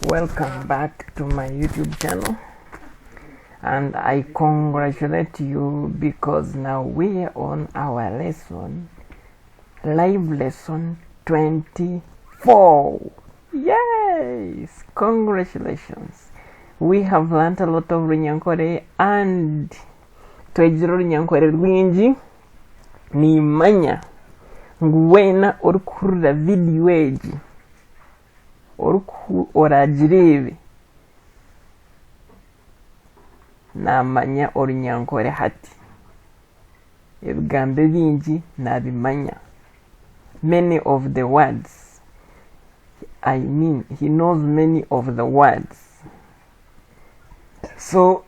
Welcome back to my YouTube channel, and I congratulate you because now we're on our live lesson 24. Yes, congratulations. We have learned a lot of Runyankore and twegira Runyankore rwingi nimanya ngwena orukurura video egi oragirebe namanya Runyankore hati ebigambo bingi nabimanya. Many of the words, I mean, he knows many of the words. So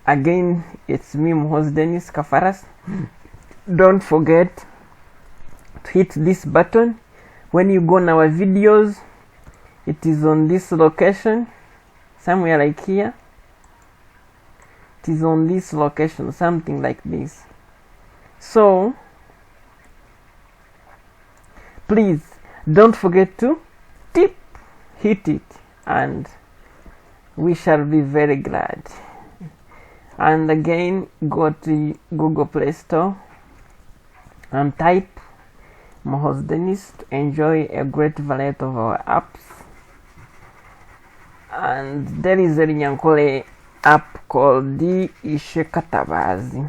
again, it's me, Mhoz Dennis Kafaras. Don't forget to hit this button when you go on our videos. It is on this location, somewhere like here. It is on this location, something like this. So please don't forget to hit it, and we shall be very glad. And again, go to Google Play Store and type Mhoz Dennis to enjoy a great variety of our apps. And there is a Runyankole app called the Ishekatabazi.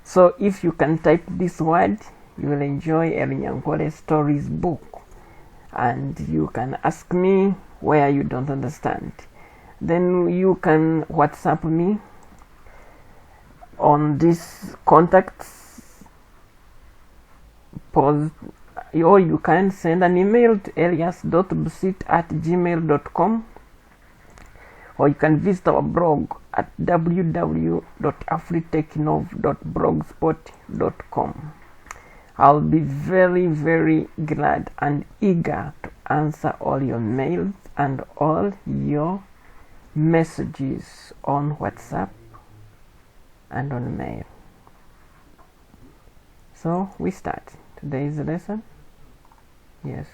So if you can type this word, you will enjoy a Runyankole stories book, and you can ask me where you don't understand. Then you can WhatsApp me on this contacts post, or you can send an email to elias.busit@gmail.com, or you can visit our blog at www.afritechnov.blogspot.com. I'll be very, very glad and eager to answer all your mails and all your messages on WhatsApp and on mail. So we start today's lesson. Yes.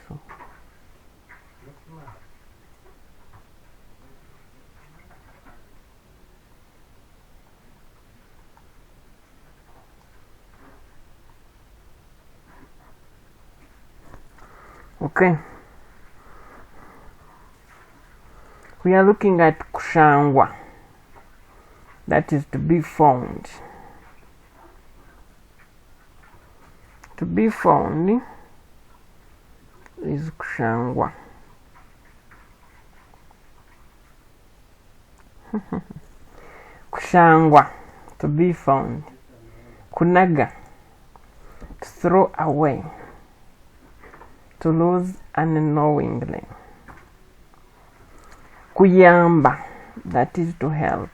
Okay. We are looking at kushangwa, that is to be found. To be found is kushangwa. Kushangwa, to be found. Kunaga, to throw away, to lose unknowingly. Kuyamba, that is to help.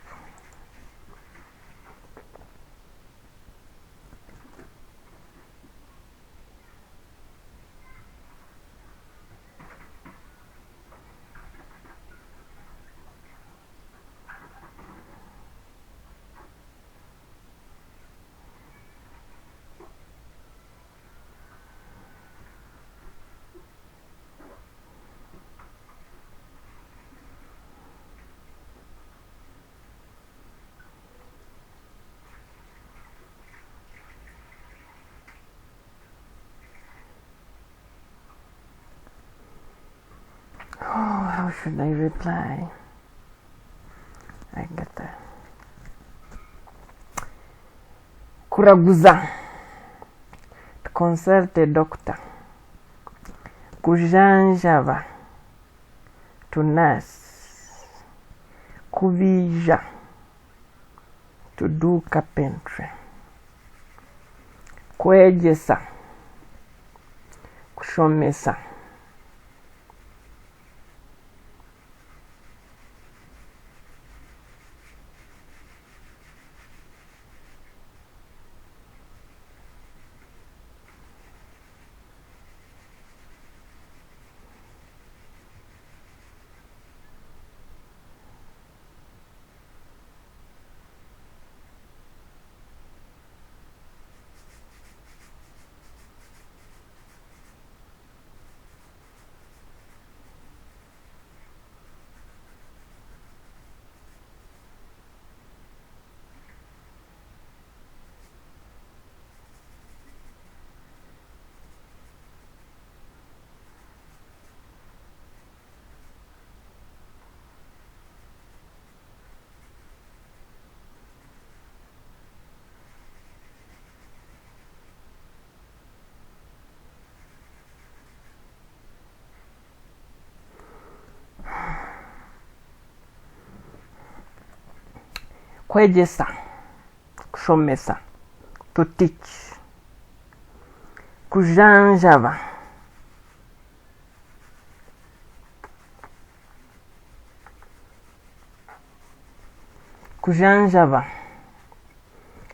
How should I reply? I get that. Kuraguza, to consult a doctor. Kujanjaba, to nurse. Kuvija, to do carpentry. Kwejesa, kushomesa. kwegesa, kushomesa, to teach. Kujanjaba, kujanjaba,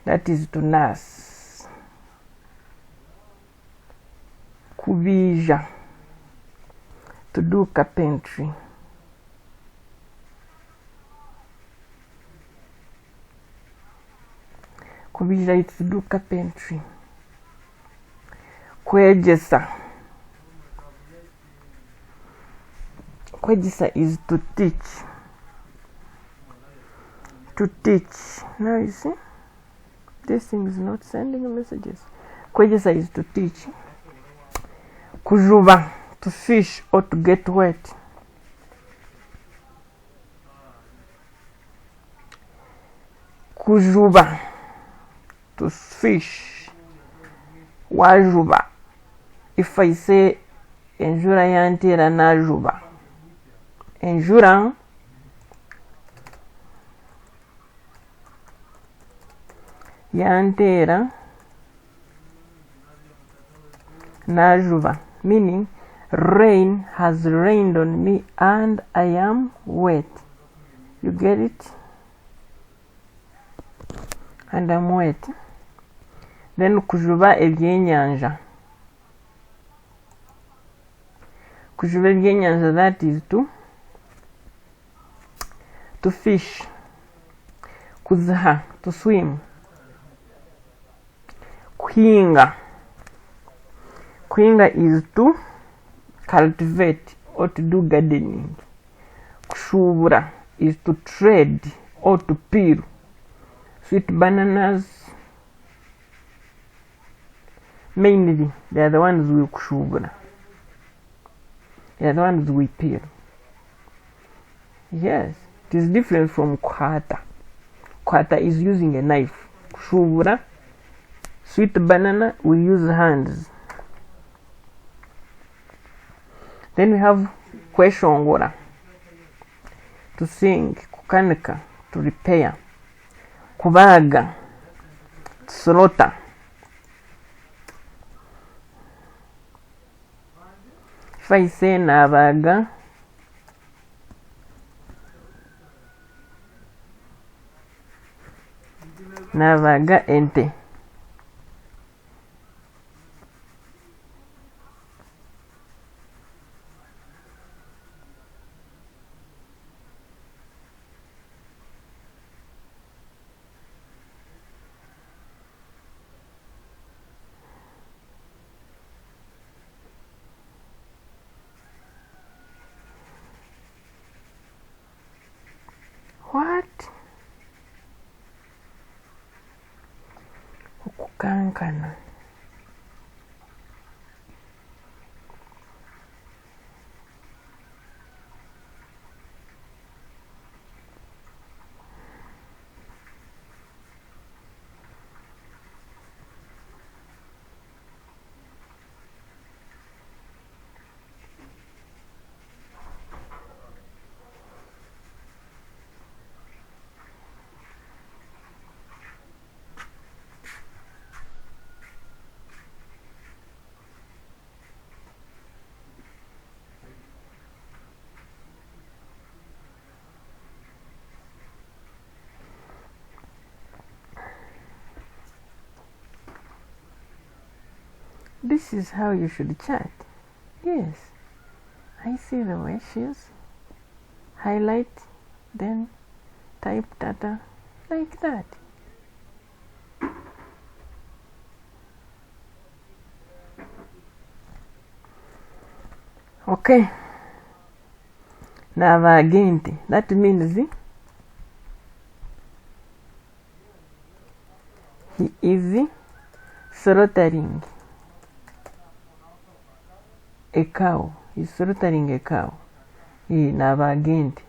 that is to nurse. Kubija, to do carpentry. Kubija is to do carpentry. Kwegesa, kwegesa is to teach. To teach. Now you see, this thing is not sending messages. Kwegesa is to teach. Kujuba, to fish or to get wet. Kujuba, to fish. Wajuba, if I say enjura yantera najuba, enjura yantera najuba, meaning rain has rained on me and I am wet. You get it? And I'm wet. Then kujuba ebyenyanja. Kujuba ebyenyanja, that is to fish. Kuzaha, to swim. Kuhinga. Kuhinga is to cultivate or to do gardening. Kushubura is to trade or to peel. Sweet bananas, mainly they are the ones we kushubura. They are the ones we peel. Yes, it is different from kwata. Kwata is using a knife. Kushubura, sweet banana, we use hands. Then we have kweshongora, to sing, kukanika, to repair, kubaga, to slaughter. If I say nabaga, nabaga ente. What? Okukankana. This is how you should chat. Yes, I see the wishes. Highlight, then type data like that. Okay. Navagenti. That means he is slaughtering a cow. He's slaughtering a cow. He navagenti.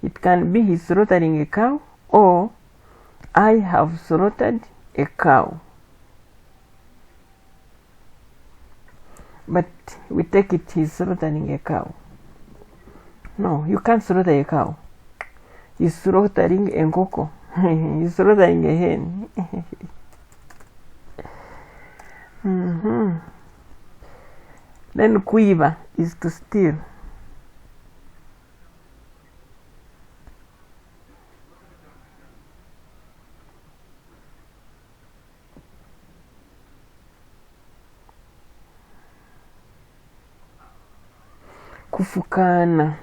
It can be he's slaughtering a cow or I have slaughtered a cow. But we take it he's slaughtering a cow. No, you can't slaughter a cow. is slaughtering enkoko. Is slaughtering a hen. Then kuiba is to steal. Kufukana.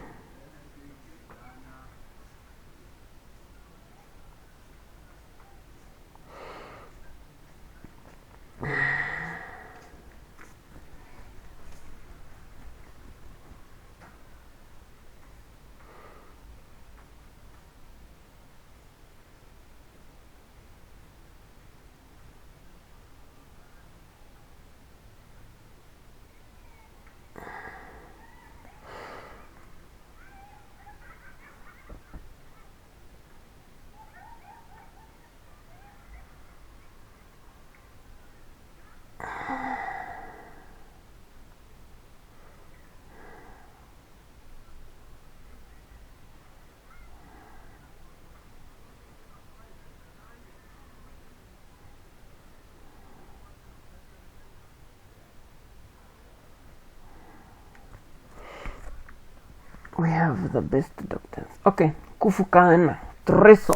We have the best doctors. Okay, kufukana, treso.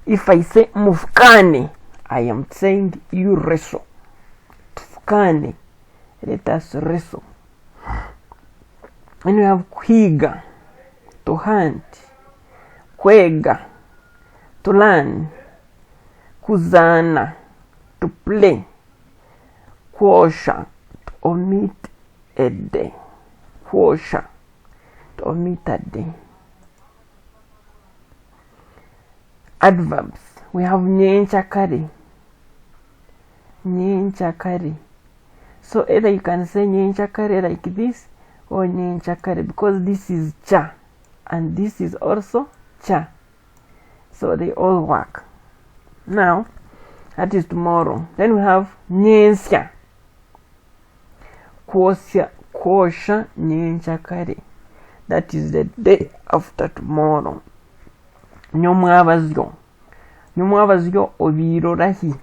If I say mufukane, I am saying you reso. Tufukane, let us reso. And we have kwiga, to hunt, kwega, to learn, kuzana, to play, kwosha, to omit a day, kwosha, to omit a day. Adverbs. We have nyenchakari. Nyenchakari. So either you can say nyenchakari like this or nyenchakari, because this is cha and this is also cha. So they all work. Now, that is tomorrow. Then we have nyensya. Kwosha nyenchakari. That is the day after tomorrow. Nyomwabazyo. Nyomwabazyo obiro rahi.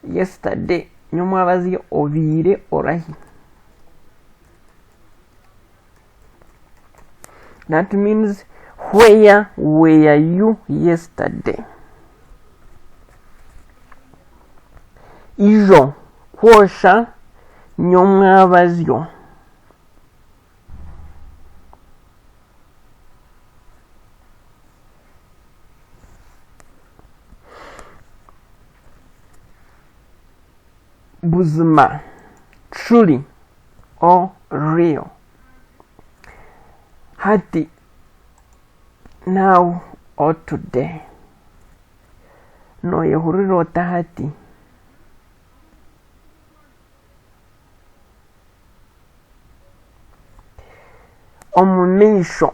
Yesterday. Nyomwabazyo obire orahi. That means where were you yesterday? Ijo kwosha nyomwabazyo. Buzima, truly or real. Hati, now or today. No yehuriro tahati. Omumisho.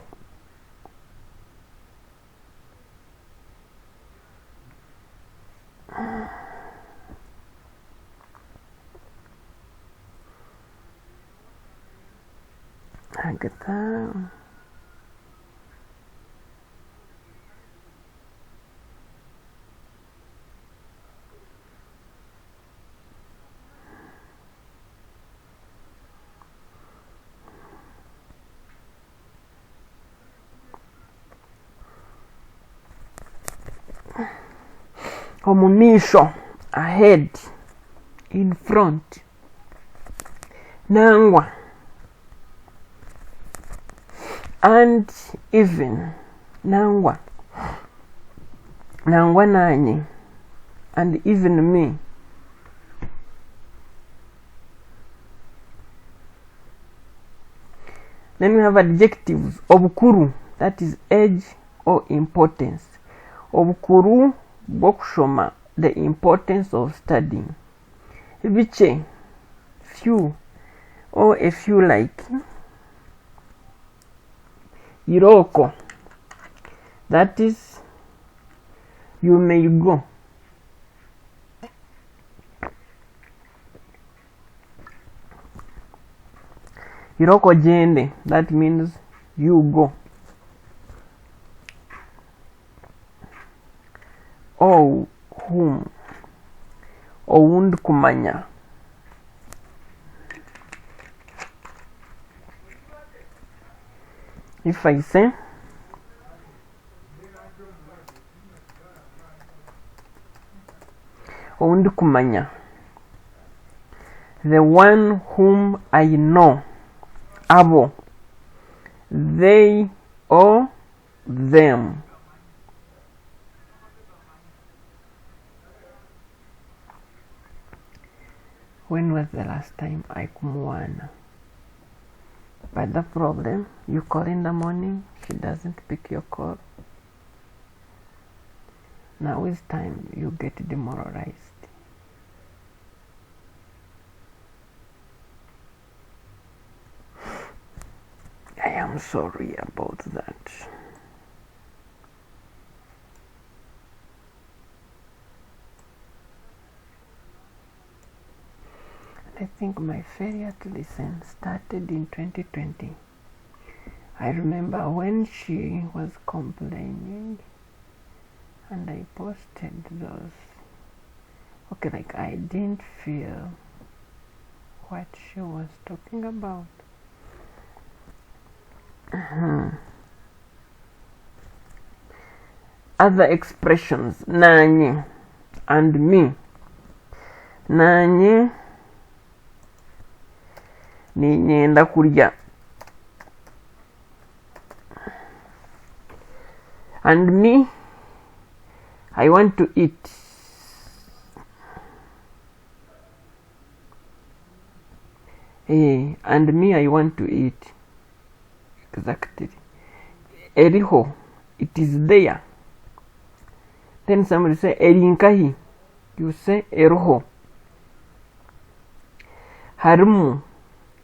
Agatha. Omumisho, ahead, in front. Nangwa. And even. Nangwa. Nangwa nani. And even me. Then we have adjectives. Obukuru, that is age or importance. Obukuru, bokushoma, the importance of studying. Biche, few, or a few like. Iroko, that is, you may go. Iroko jende, that means you go. Oh, whom. Owundi kumanya. If I say owundi kumanya, the one whom I know, abo, they or them. When was the last time I kumuona? But the problem, you call in the morning, she doesn't pick your call. Now it's time you get demoralized. I am sorry about that. I think my failure to listen started in 2020. I remember when she was complaining and I posted those. Okay, like I didn't feel what she was talking about. Other expressions, nanye and me. Nanye ninyenda kurya, and me, I want to eat. And me, I want to eat. Exactly. Eriho, it is there. Then somebody say erinkahi, you say eroho. Harimu,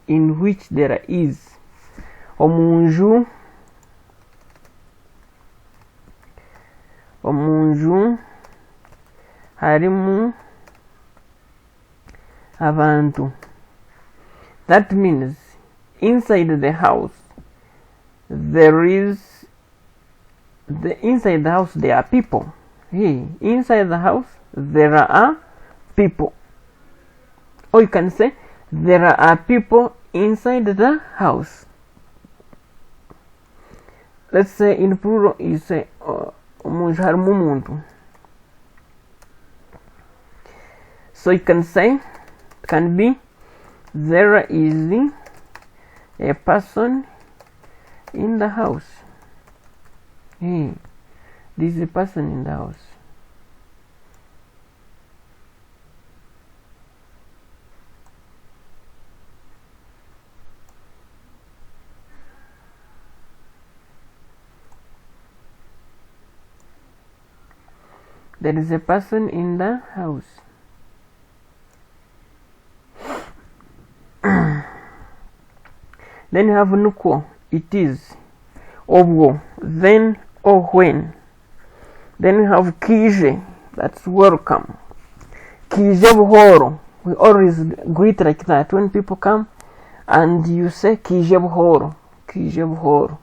in which there is. Omunju, harimu abantu. That means inside the house inside the house there are people. Inside the house there are people. Or you can say there are people inside the house. Let's say in plural you say omunju harimu umuntu. So you can say, can be, there is a person in the house. There is a person in the house. There is a person in the house. Then you have nuko, it is, obwo, then or when. Then you have kije, that's welcome. Kije buhoro, we always greet like that when people come and you say kije buhoro, kije buhoro.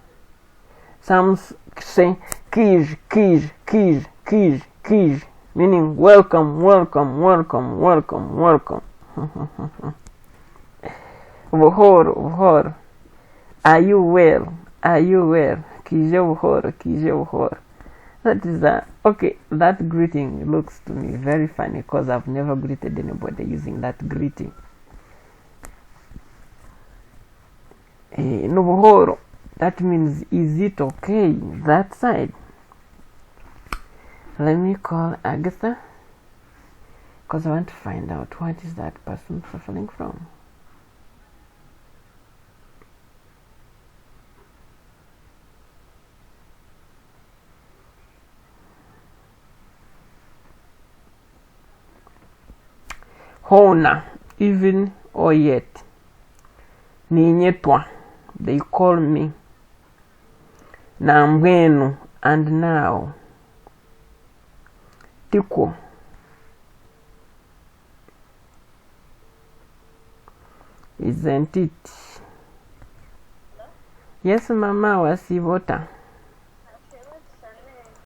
Some say kij, kij, kij, kij, kij, meaning welcome, welcome, welcome, welcome, welcome. Buhoro, buhoro. Are you well? Are you well? Kije buhoro, kije buhoro. That is okay. That greeting looks to me very funny because I've never greeted anybody using that greeting. No buhoro. That means, is it okay that side? Let me call Agatha because I want to find out what is that person suffering from. Hona, even or yet. Ninyetwa, they call me. Namwenu, and now. Tiko. Isn't it? Yes, Mama, wasivota.